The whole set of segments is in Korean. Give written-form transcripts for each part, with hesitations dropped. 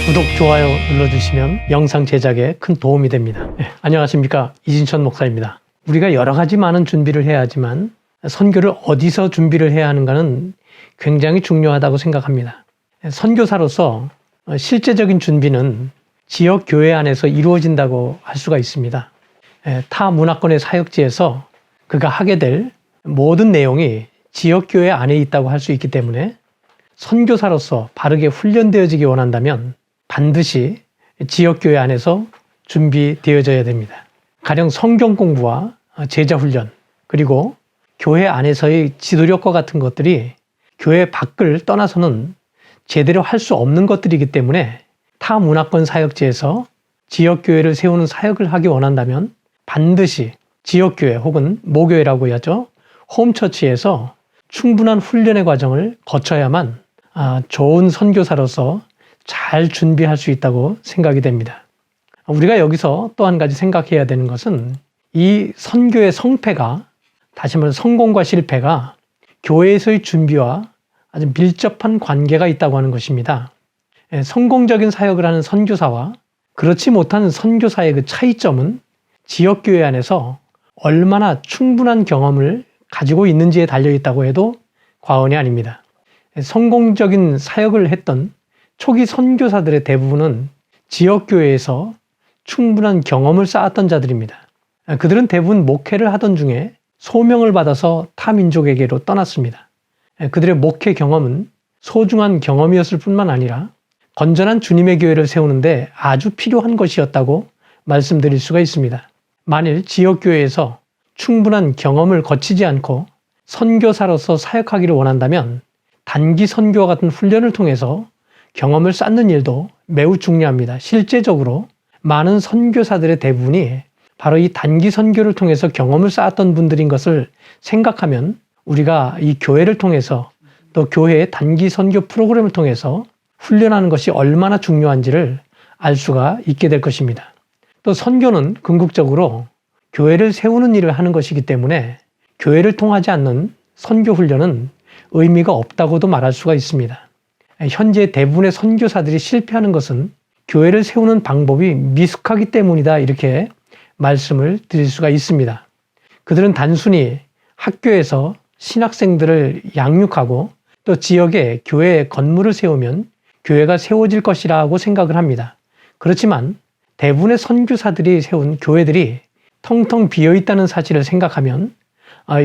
구독, 좋아요 눌러주시면 영상 제작에 큰 도움이 됩니다. 안녕하십니까, 이진천 목사입니다. 우리가 여러 가지 많은 준비를 해야 하지만 선교를 어디서 준비를 해야 하는가는 굉장히 중요하다고 생각합니다. 선교사로서 실제적인 준비는 지역 교회 안에서 이루어진다고 할 수가 있습니다. 타 문화권의 사역지에서 그가 하게 될 모든 내용이 지역 교회 안에 있다고 할 수 있기 때문에 선교사로서 바르게 훈련되어지기 원한다면 반드시 지역 교회 안에서 준비되어져야 됩니다. 가령 성경 공부와 제자 훈련, 그리고 교회 안에서의 지도력과 같은 것들이 교회 밖을 떠나서는 제대로 할 수 없는 것들이기 때문에 타 문화권 사역지에서 지역 교회를 세우는 사역을 하기 원한다면 반드시 지역 교회 혹은 모교회라고 하죠. 홈처치에서 충분한 훈련의 과정을 거쳐야만 좋은 선교사로서 잘 준비할 수 있다고 생각이 됩니다. 우리가 여기서 또 한 가지 생각해야 되는 것은 이 선교의 성패가, 다시 말해 성공과 실패가 교회에서의 준비와 아주 밀접한 관계가 있다고 하는 것입니다. 성공적인 사역을 하는 선교사와 그렇지 못한 선교사의 그 차이점은 지역교회 안에서 얼마나 충분한 경험을 가지고 있는지에 달려있다고 해도 과언이 아닙니다. 성공적인 사역을 했던 초기 선교사들의 대부분은 지역교회에서 충분한 경험을 쌓았던 자들입니다. 그들은 대부분 목회를 하던 중에 소명을 받아서 타 민족에게로 떠났습니다. 그들의 목회 경험은 소중한 경험이었을 뿐만 아니라 건전한 주님의 교회를 세우는데 아주 필요한 것이었다고 말씀드릴 수가 있습니다. 만일 지역교회에서 충분한 경험을 거치지 않고 선교사로서 사역하기를 원한다면 단기 선교와 같은 훈련을 통해서 경험을 쌓는 일도 매우 중요합니다. 실제적으로 많은 선교사들의 대부분이 바로 이 단기 선교를 통해서 경험을 쌓았던 분들인 것을 생각하면 우리가 이 교회를 통해서 또 교회의 단기 선교 프로그램을 통해서 훈련하는 것이 얼마나 중요한지를 알 수가 있게 될 것입니다. 또 선교는 궁극적으로 교회를 세우는 일을 하는 것이기 때문에 교회를 통하지 않는 선교 훈련은 의미가 없다고도 말할 수가 있습니다. 현재 대부분의 선교사들이 실패하는 것은 교회를 세우는 방법이 미숙하기 때문이다, 이렇게 말씀을 드릴 수가 있습니다. 그들은 단순히 학교에서 신학생들을 양육하고 또 지역에 교회 건물을 세우면 교회가 세워질 것이라고 생각을 합니다. 그렇지만 대부분의 선교사들이 세운 교회들이 텅텅 비어있다는 사실을 생각하면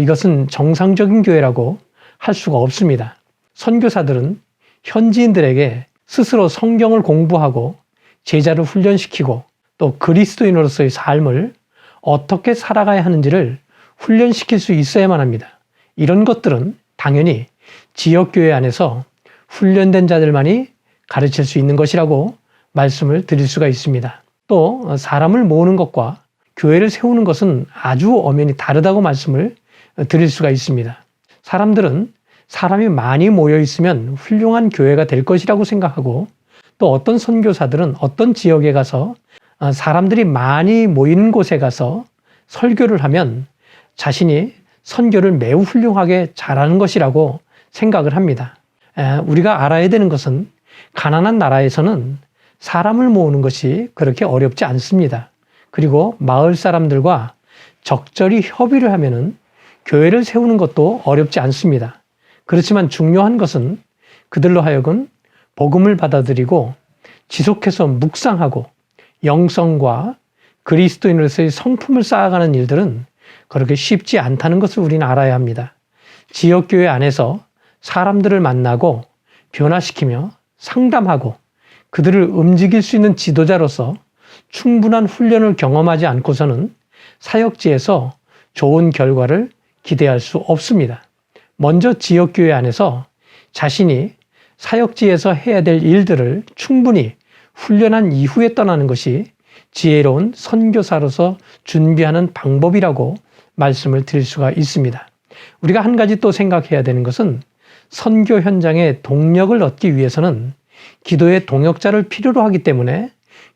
이것은 정상적인 교회라고 할 수가 없습니다. 선교사들은 현지인들에게 스스로 성경을 공부하고 제자를 훈련시키고 또 그리스도인으로서의 삶을 어떻게 살아가야 하는지를 훈련시킬 수 있어야만 합니다. 이런 것들은 당연히 지역교회 안에서 훈련된 자들만이 가르칠 수 있는 것이라고 말씀을 드릴 수가 있습니다. 또 사람을 모으는 것과 교회를 세우는 것은 아주 엄연히 다르다고 말씀을 드릴 수가 있습니다. 사람들은 사람이 많이 모여 있으면 훌륭한 교회가 될 것이라고 생각하고 또 어떤 선교사들은 어떤 지역에 가서 사람들이 많이 모이는 곳에 가서 설교를 하면 자신이 선교를 매우 훌륭하게 잘하는 것이라고 생각을 합니다. 우리가 알아야 되는 것은 가난한 나라에서는 사람을 모으는 것이 그렇게 어렵지 않습니다. 그리고 마을 사람들과 적절히 협의를 하면은 교회를 세우는 것도 어렵지 않습니다. 그렇지만 중요한 것은 그들로 하여금 복음을 받아들이고 지속해서 묵상하고 영성과 그리스도인으로서의 성품을 쌓아가는 일들은 그렇게 쉽지 않다는 것을 우리는 알아야 합니다. 지역교회 안에서 사람들을 만나고 변화시키며 상담하고 그들을 움직일 수 있는 지도자로서 충분한 훈련을 경험하지 않고서는 사역지에서 좋은 결과를 기대할 수 없습니다. 먼저 지역교회 안에서 자신이 사역지에서 해야 될 일들을 충분히 훈련한 이후에 떠나는 것이 지혜로운 선교사로서 준비하는 방법이라고 말씀을 드릴 수가 있습니다. 우리가 한 가지 또 생각해야 되는 것은 선교 현장에 동력을 얻기 위해서는 기도의 동역자를 필요로 하기 때문에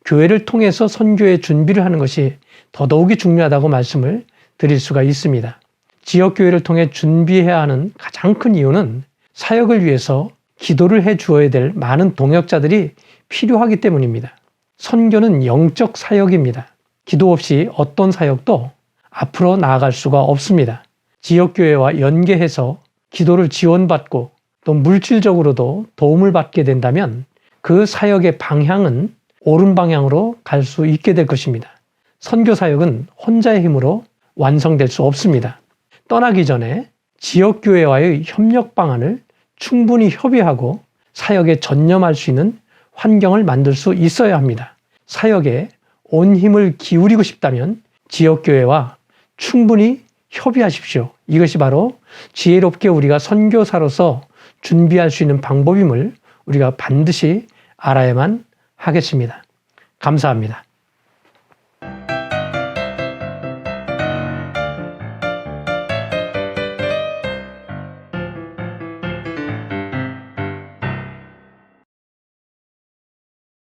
교회를 통해서 선교의 준비를 하는 것이 더더욱이 중요하다고 말씀을 드릴 수가 있습니다. 지역교회를 통해 준비해야 하는 가장 큰 이유는 사역을 위해서 기도를 해 주어야 될 많은 동역자들이 필요하기 때문입니다. 선교는 영적 사역입니다. 기도 없이 어떤 사역도 앞으로 나아갈 수가 없습니다. 지역교회와 연계해서 기도를 지원받고 또 물질적으로도 도움을 받게 된다면 그 사역의 방향은 옳은 방향으로 갈 수 있게 될 것입니다. 선교 사역은 혼자의 힘으로 완성될 수 없습니다. 떠나기 전에 지역교회와의 협력 방안을 충분히 협의하고 사역에 전념할 수 있는 환경을 만들 수 있어야 합니다. 사역에 온 힘을 기울이고 싶다면 지역교회와 충분히 협의하십시오. 이것이 바로 지혜롭게 우리가 선교사로서 준비할 수 있는 방법임을 우리가 반드시 알아야만 하겠습니다. 감사합니다.